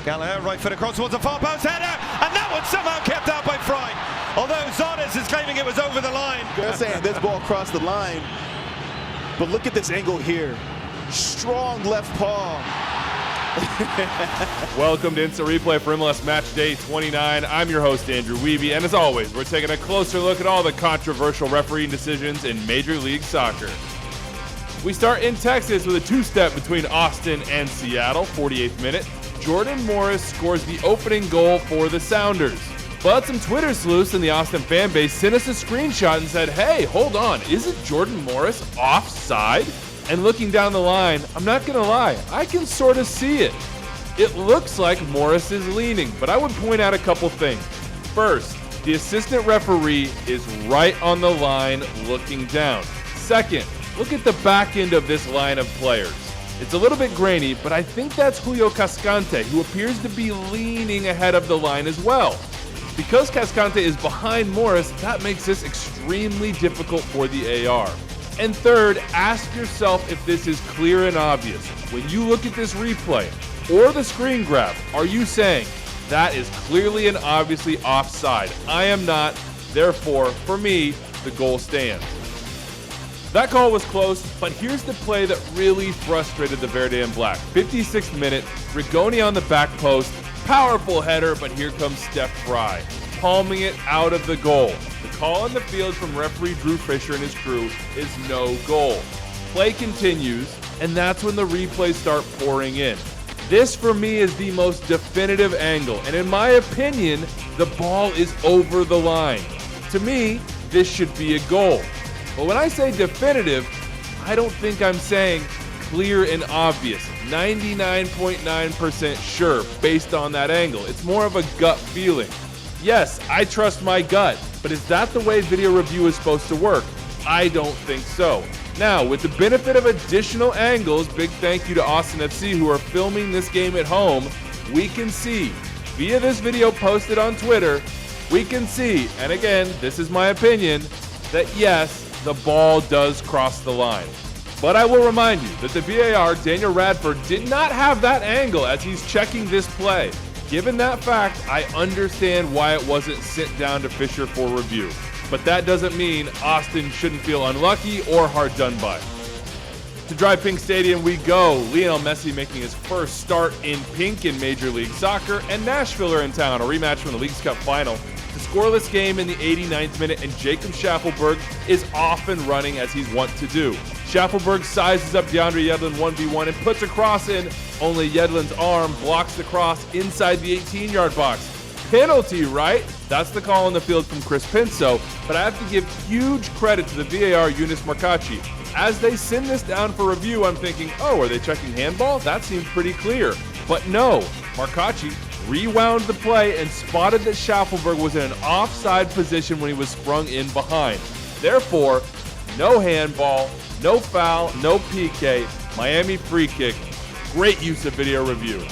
Gallagher, right foot across towards the far post header, and that one somehow kept out by Fry. Although Zonis is claiming it was over the line. They're saying this ball crossed the line, but look at this angle here. Strong left paw. Welcome to Instant Replay for MLS Matchday 29. I'm your host, Andrew Wiebe, and as always, we're taking a closer look at all the controversial refereeing decisions in Major League Soccer. We start in Texas with a two-step between Austin and Seattle, 48th minute. Jordan Morris scores the opening goal for the Sounders. But some Twitter sleuths in the Austin fan base sent us a screenshot and said, hey, hold on, isn't Jordan Morris offside? And looking down the line, I'm not going to lie, I can sort of see it. It looks like Morris is leaning, but I would point out a couple things. First, the assistant referee is right on the line looking down. Second, look at the back end of this line of players. It's a little bit grainy, but I think that's Julio Cascante, who appears to be leaning ahead of the line as well. Because Cascante is behind Morris, that makes this extremely difficult for the AR. And third, ask yourself if this is clear and obvious. When you look at this replay or the screen grab, are you saying that is clearly and obviously offside? I am not. Therefore, for me, the goal stands. That call was close, but here's the play that really frustrated the Verde and Black. 56th minute, Rigoni on the back post, powerful header, but here comes Steph Fry, palming it out of the goal. The call on the field from referee Drew Fisher and his crew is no goal. Play continues, and that's when the replays start pouring in. This, for me, is the most definitive angle, and in my opinion, the ball is over the line. To me, this should be a goal. But when I say definitive, I don't think I'm saying clear and obvious, 99.9% sure based on that angle. It's more of a gut feeling. Yes, I trust my gut, but is that the way video review is supposed to work? I don't think so. Now, with the benefit of additional angles, big thank you to Austin FC who are filming this game at home, we can see, via this video posted on Twitter, we can see, and again, this is my opinion, that yes, the ball does cross the line. But I will remind you that the VAR, Daniel Radford, did not have that angle as he's checking this play. Given that fact, I understand why it wasn't sent down to Fisher for review. But that doesn't mean Austin shouldn't feel unlucky or hard done by. To Dry Pink Stadium we go. Lionel Messi making his first start in pink in Major League Soccer, and Nashville are in town, a rematch from the Leagues Cup final. The scoreless game in the 89th minute, and Jacob Schaffelberg is off and running as he's wont to do. Schaffelberg sizes up DeAndre Yedlin 1v1 and puts a cross in, only Yedlin's arm blocks the cross inside the 18-yard box. Penalty, right? That's the call on the field from Chris Pinso, but I have to give huge credit to the VAR Eunice Marcacci. As they send this down for review, I'm thinking, oh, are they checking handball? That seems pretty clear. But no, Marcacci rewound the play and spotted that Schaffelberg was in an offside position when he was sprung in behind. Therefore, no handball, no foul, no PK, Miami free kick. Great use of video review.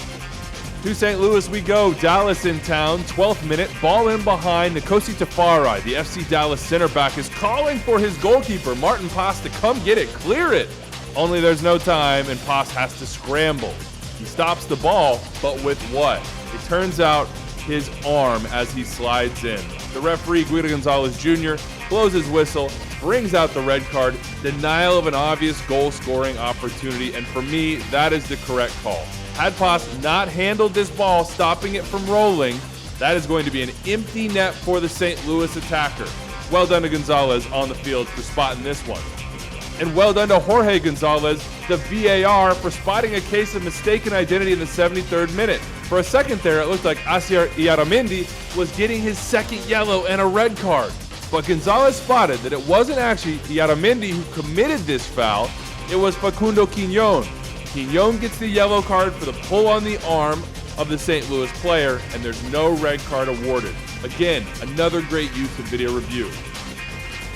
To St. Louis we go. Dallas in town, 12th minute, ball in behind. Nkosi Tafari, the FC Dallas center back, is calling for his goalkeeper, Martin Paz, to come get it, clear it. Only there's no time, and Paz has to scramble. He stops the ball, but with what? It turns out his arm as he slides in. The referee, Guido Gonzalez Jr., blows his whistle, brings out the red card, denial of an obvious goal-scoring opportunity, and for me, that is the correct call. Had Paz not handled this ball, stopping it from rolling, that is going to be an empty net for the St. Louis attacker. Well done to Gonzalez on the field for spotting this one. And well done to Jorge Gonzalez, the VAR, for spotting a case of mistaken identity in the 73rd minute. For a second there, it looked like Asier Iaramendi was getting his second yellow and a red card. But Gonzalez spotted that it wasn't actually Iaramendi who committed this foul, it was Facundo Quignon. Quignon gets the yellow card for the pull on the arm of the St. Louis player, and there's no red card awarded. Again, another great use of video review.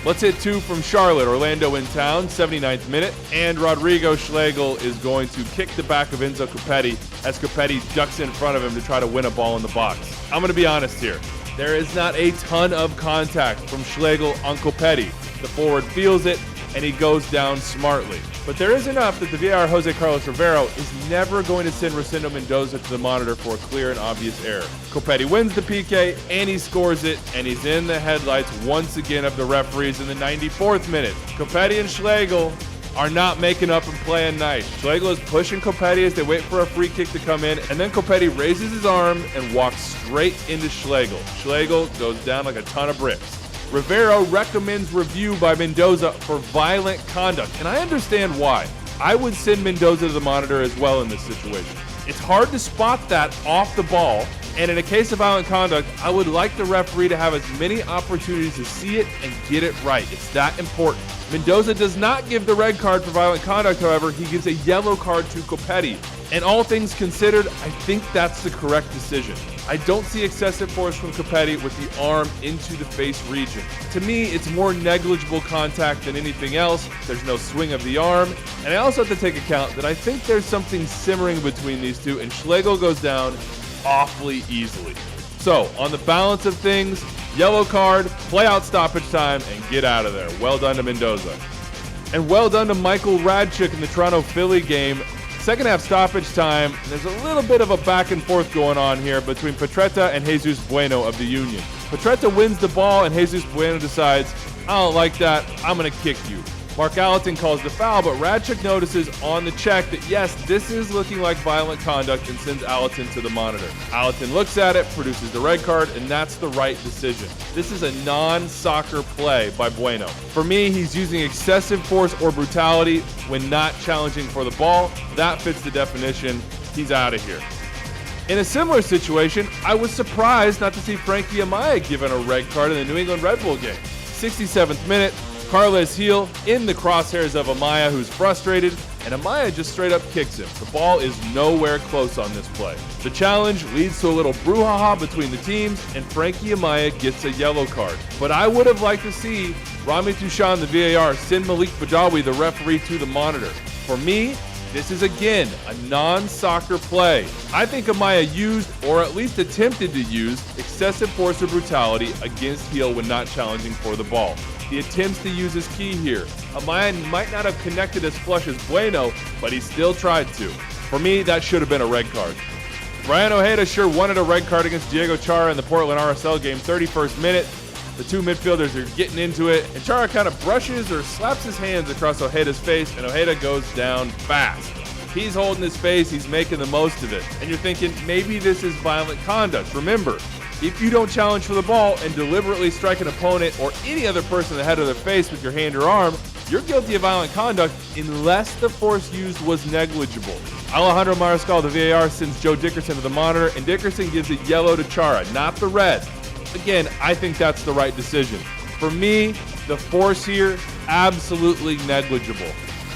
Let's hit two from Charlotte. Orlando in town, 79th minute, and Rodrigo Schlegel is going to kick the back of Enzo Copetti as Copetti ducks in front of him to try to win a ball in the box. I'm going to be honest here. There is not a ton of contact from Schlegel on Copetti. The forward feels it, and he goes down smartly. But there is enough that the VAR Jose Carlos Rivero is never going to send Rosendo Mendoza to the monitor for a clear and obvious error. Copetti wins the PK, and he scores it, and he's in the headlights once again of the referees in the 94th minute. Copetti and Schlegel are not making up and playing nice. Schlegel is pushing Copetti as they wait for a free kick to come in, and then Copetti raises his arm and walks straight into Schlegel. Schlegel goes down like a ton of bricks. Rivero recommends review by Mendoza for violent conduct, and I understand why. I would send Mendoza to the monitor as well in this situation. It's hard to spot that off the ball, and in a case of violent conduct, I would like the referee to have as many opportunities to see it and get it right. It's that important. Mendoza does not give the red card for violent conduct, however. He gives a yellow card to Copetti. And all things considered, I think that's the correct decision. I don't see excessive force from Copetti with the arm into the face region. To me, it's more negligible contact than anything else. There's no swing of the arm. And I also have to take account that I think there's something simmering between these two, and Schlegel goes down awfully easily. So, on the balance of things, yellow card, play out stoppage time, and get out of there. Well done to Mendoza. And well done to Michael Radchik in the Toronto Philly game. Second half stoppage time, there's a little bit of a back and forth going on here between Petretta and Jesus Bueno of the Union. Petretta wins the ball, and Jesus Bueno decides, I don't like that, I'm going to kick you. Mark Allerton calls the foul, but Radchik notices on the check that yes, this is looking like violent conduct and sends Allerton to the monitor. Allerton looks at it, produces the red card, and that's the right decision. This is a non-soccer play by Bueno. For me, he's using excessive force or brutality when not challenging for the ball. That fits the definition. He's out of here. In a similar situation, I was surprised not to see Frankie Amaya given a red card in the New England Red Bull game. 67th minute, Carles Gil in the crosshairs of Amaya, who's frustrated, and Amaya just straight up kicks him. The ball is nowhere close on this play. The challenge leads to a little brouhaha between the teams, and Frankie Amaya gets a yellow card. But I would have liked to see Rami Touchon, the VAR, send Malik Badawi, the referee, to the monitor. For me, this is again a non-soccer play. I think Amaya used, or at least attempted to use, excessive force or brutality against Gil when not challenging for the ball. The attempts to use is key here. Amaya might not have connected as flush as Bueno, but he still tried to. For me, that should have been a red card. Brian Ojeda sure wanted a red card against Diego Chara in the Portland RSL game, 31st minute. The two midfielders are getting into it, and Chara kind of brushes or slaps his hands across Ojeda's face, and Ojeda goes down fast. He's holding his face, he's making the most of it. And you're thinking, maybe this is violent conduct. Remember, if you don't challenge for the ball and deliberately strike an opponent or any other person in the head of their face with your hand or arm, you're guilty of violent conduct unless the force used was negligible. Alejandro Mariscal, the VAR, sends Joe Dickerson to the monitor, and Dickerson gives a yellow to Chara, not the red. Again, I think that's the right decision. For me, the force here, absolutely negligible.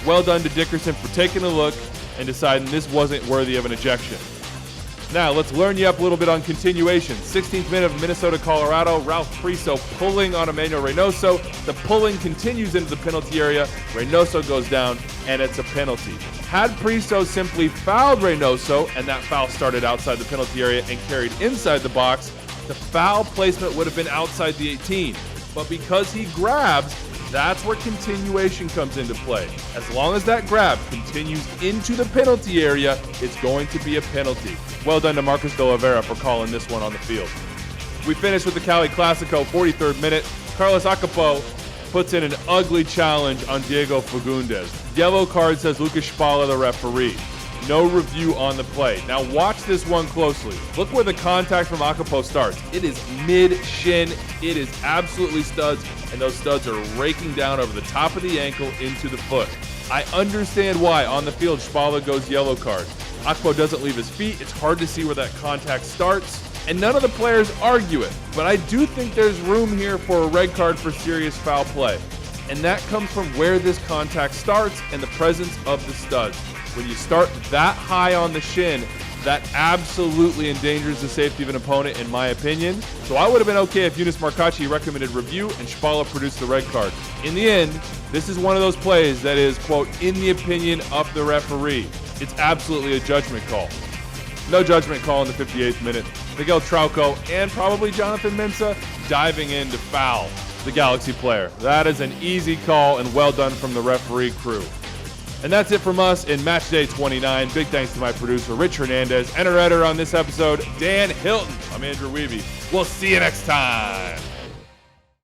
Well done to Dickerson for taking a look and deciding this wasn't worthy of an ejection. Now, let's learn you up a little bit on continuation. 16th minute of Minnesota-Colorado, Ralph Priso pulling on Emmanuel Reynoso. The pulling continues into the penalty area. Reynoso goes down, and it's a penalty. Had Priso simply fouled Reynoso, and that foul started outside the penalty area and carried inside the box, the foul placement would have been outside the 18. But because he grabs, that's where continuation comes into play. As long as that grab continues into the penalty area, it's going to be a penalty. Well done to Marcos de Oliveira for calling this one on the field. We finish with the Cali Clasico, 43rd minute. Carlos Acapo puts in an ugly challenge on Diego Fagundes. Yellow card, says Lucas Spala, the referee. No review on the play. Now watch this one closely. Look where the contact from Acapo starts. It is mid-shin. It is absolutely studs, and those studs are raking down over the top of the ankle into the foot. I understand why on the field Spala goes yellow card. Acapo doesn't leave his feet. It's hard to see where that contact starts, and none of the players argue it. But I do think there's room here for a red card for serious foul play, and that comes from where this contact starts and the presence of the studs. When you start that high on the shin, that absolutely endangers the safety of an opponent, in my opinion. So I would have been okay if Yunus Markachi recommended review and Spala produced the red card. In the end, this is one of those plays that is, quote, in the opinion of the referee. It's absolutely a judgment call. No judgment call in the 58th minute. Miguel Trauco and probably Jonathan Mensah diving in to foul the Galaxy player. That is an easy call and well done from the referee crew. And that's it from us in Matchday 29. Big thanks to my producer, Rich Hernandez, and our editor on this episode, Dan Hilton. I'm Andrew Wiebe. We'll see you next time.